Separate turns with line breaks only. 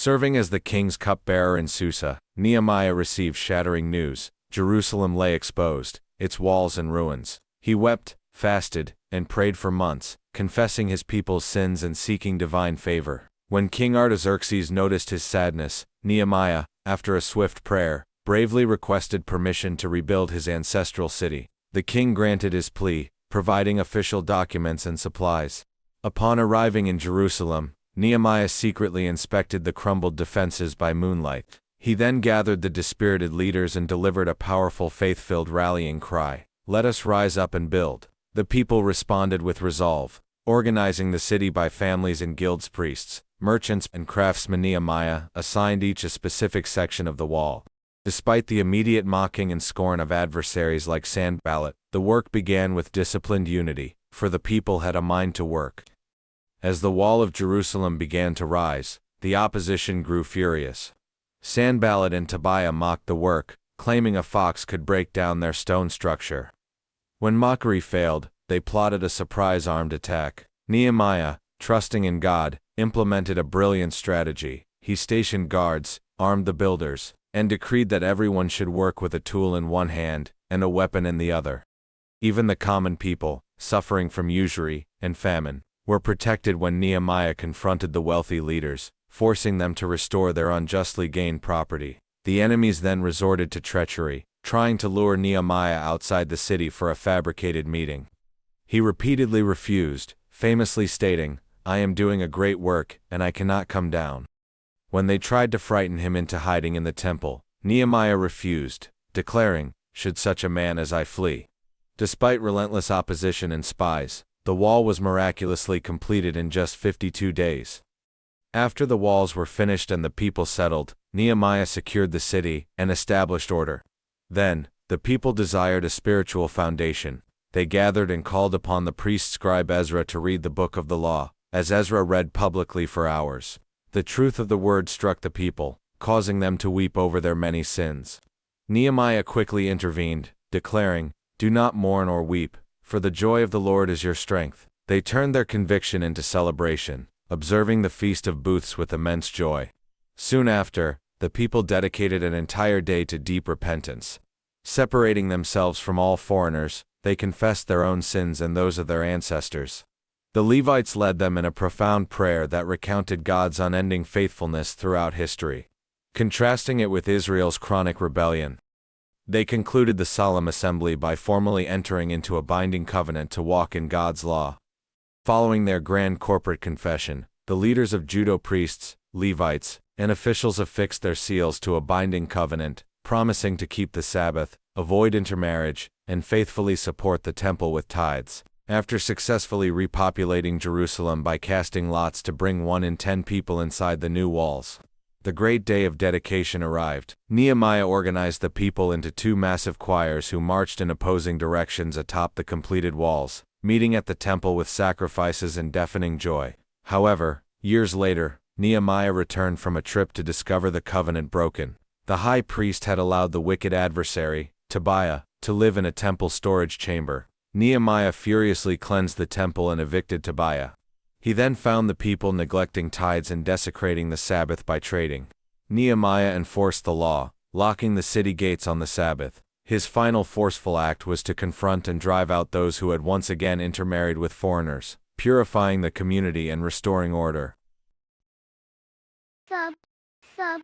Serving as the king's cupbearer in Susa, Nehemiah received shattering news. Jerusalem lay exposed, its walls in ruins. He wept, fasted, and prayed for months, confessing his people's sins and seeking divine favor. When King Artaxerxes noticed his sadness, Nehemiah, after a swift prayer, bravely requested permission to rebuild his ancestral city. The king granted his plea, providing official documents and supplies. Upon arriving in Jerusalem, Nehemiah secretly inspected the crumbled defenses by moonlight. He then gathered the dispirited leaders and delivered a powerful faith-filled rallying cry, "Let us rise up and build." The people responded with resolve, organizing the city by families and guilds, priests, merchants, and craftsmen. Nehemiah assigned each a specific section of the wall. Despite the immediate mocking and scorn of adversaries like Sanballat, the work began with disciplined unity, for the people had a mind to work. As the wall of Jerusalem began to rise, the opposition grew furious. Sanballat and Tobiah mocked the work, claiming a fox could break down their stone structure. When mockery failed, they plotted a surprise armed attack. Nehemiah, trusting in God, implemented a brilliant strategy. He stationed guards, armed the builders, and decreed that everyone should work with a tool in one hand and a weapon in the other. Even the common people, suffering from usury and famine, were protected when Nehemiah confronted the wealthy leaders, forcing them to restore their unjustly gained property. The enemies then resorted to treachery, trying to lure Nehemiah outside the city for a fabricated meeting. He repeatedly refused, famously stating, "I am doing a great work, and I cannot come down." When they tried to frighten him into hiding in the temple, Nehemiah refused, declaring, "Should such a man as I flee?" Despite relentless opposition and spies, the wall was miraculously completed in just 52 days. After the walls were finished and the people settled, Nehemiah secured the city and established order. Then, the people desired a spiritual foundation. They gathered and called upon the priest scribe Ezra to read the book of the law. As Ezra read publicly for hours, the truth of the word struck the people, causing them to weep over their many sins. Nehemiah quickly intervened, declaring, "Do not mourn or weep, for the joy of the Lord is your strength." They turned their conviction into celebration, observing the Feast of Booths with immense joy. Soon after, the people dedicated an entire day to deep repentance. Separating themselves from all foreigners, they confessed their own sins and those of their ancestors. The Levites led them in a profound prayer that recounted God's unending faithfulness throughout history, contrasting it with Israel's chronic rebellion. They concluded the solemn assembly by formally entering into a binding covenant to walk in God's law. Following their grand corporate confession, the leaders of Judah, priests, Levites, and officials affixed their seals to a binding covenant, promising to keep the Sabbath, avoid intermarriage, and faithfully support the temple with tithes. After successfully repopulating Jerusalem by casting lots to bring 1 in 10 people inside the new walls, the great day of dedication arrived. Nehemiah organized the people into 2 massive choirs who marched in opposing directions atop the completed walls, meeting at the temple with sacrifices and deafening joy. However, years later, Nehemiah returned from a trip to discover the covenant broken. The high priest had allowed the wicked adversary, Tobiah, to live in a temple storage chamber. Nehemiah furiously cleansed the temple and evicted Tobiah. He then found the people neglecting tithes and desecrating the Sabbath by trading. Nehemiah enforced the law, locking the city gates on the Sabbath. His final forceful act was to confront and drive out those who had once again intermarried with foreigners, purifying the community and restoring order.
Subscribe.